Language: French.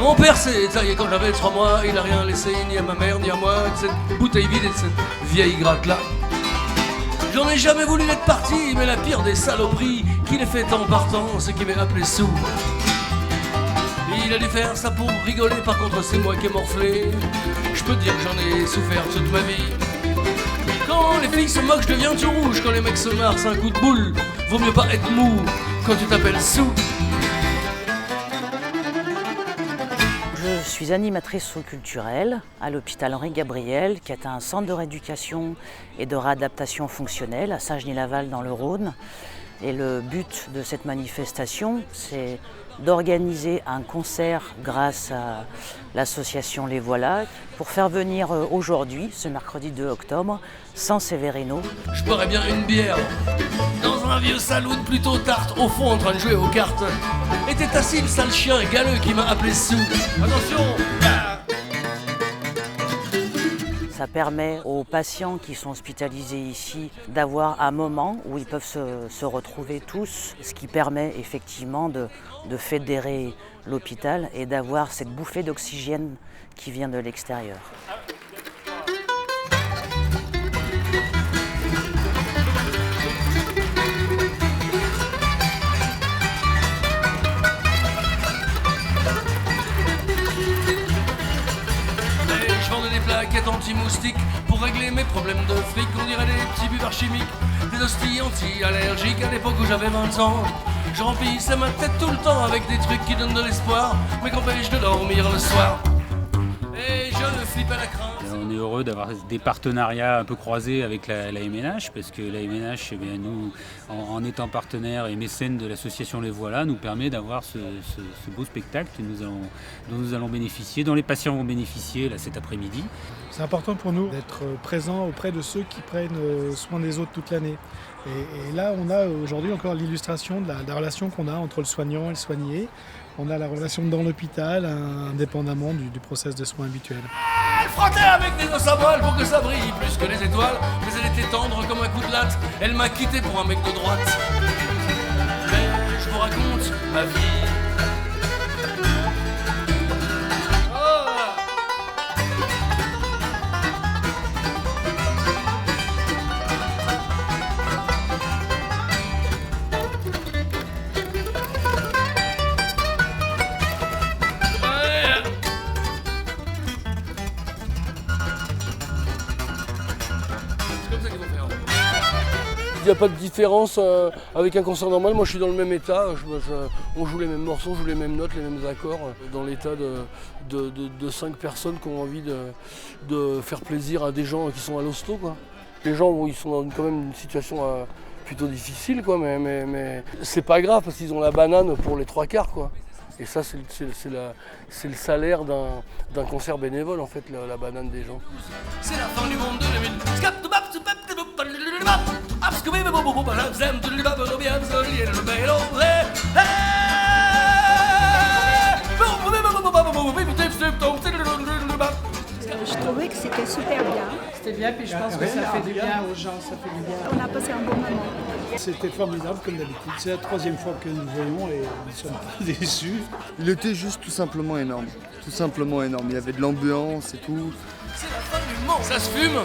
Mon père s'est taillé quand j'avais 3 mois. Il a rien laissé ni à ma mère ni à moi que cette bouteille vide et de cette vieille gratte là. J'en ai jamais voulu être parti, mais la pire des saloperies qu'il ait fait en partant, c'est qu'il m'ait appelé sous. Il a dû faire ça pour rigoler, par contre c'est moi qui ai morflé. Je peux te dire que j'en ai souffert toute ma vie. Quand les filles se moquent, je deviens tout rouge. Quand les mecs se marrent, c'est un coup de boule. Vaut mieux pas être mou quand tu t'appelles Sou. Je suis animatrice culturelle à l'hôpital Henri-Gabriel, qui est un centre de rééducation et de réadaptation fonctionnelle à Saint-Genis-Laval dans le Rhône. Et le but de cette manifestation, c'est d'organiser un concert grâce à l'association Les Voilà pour faire venir aujourd'hui, ce mercredi 2 octobre, San Severino. Je boirais bien une bière dans un vieux saloon plutôt tarte, au fond en train de jouer aux cartes. Était assis le sale chien galeux qui m'a appelé Sou. Attention! Ça permet aux patients qui sont hospitalisés ici d'avoir un moment où ils peuvent se retrouver tous, ce qui permet effectivement de fédérer l'hôpital et d'avoir cette bouffée d'oxygène qui vient de l'extérieur. Plaquettes anti-moustiques pour régler mes problèmes de fric. On dirait des petits buvards chimiques, des hosties anti-allergiques. À l'époque où j'avais 20 ans, je remplissais ma tête tout le temps avec des trucs qui donnent de l'espoir, mais qu'empêchent de dormir le soir. Et je flippais la crainte. On est heureux d'avoir des partenariats un peu croisés avec la MNH, parce que la MNH, eh bien, nous, en étant partenaire et mécène de l'association Les Voilà, nous permet d'avoir ce beau spectacle dont nous allons bénéficier, dont les patients vont bénéficier là, cet après-midi. C'est important pour nous d'être présents auprès de ceux qui prennent soin des autres toute l'année. Et là, on a aujourd'hui encore l'illustration de la relation qu'on a entre le soignant et le soigné. On a la relation dans l'hôpital, indépendamment du process de soins habituel. Elle frottait avec des os à moelle pour que ça brille plus que les étoiles, mais elle était tendre comme un coup de latte. Elle m'a quitté pour un mec de droite. Mais je vous raconte ma vie. Il n'y a pas de différence avec un concert normal. Moi je suis dans le même état, on joue les mêmes morceaux, on joue les mêmes notes, les mêmes accords, dans l'état de 5 personnes qui ont envie de faire plaisir à des gens qui sont à l'hosto, quoi. Les gens ils sont dans quand même une situation plutôt difficile, quoi, mais c'est pas grave parce qu'ils ont la banane pour les 3/4, quoi. Et ça c'est le salaire d'un concert bénévole en fait, la banane des gens. C'est la fin du monde de 2000. Je trouvais que c'était super bien. C'était bien, puis je pense que ça fait du bien aux gens, ça fait du bien. On a passé un bon moment. C'était formidable comme d'habitude. C'est la 3e fois que nous voyons et nous ne sommes pas déçus. Il était juste tout simplement énorme. Tout simplement énorme. Il y avait de l'ambiance et tout. C'est la fin du monde. Ça se fume.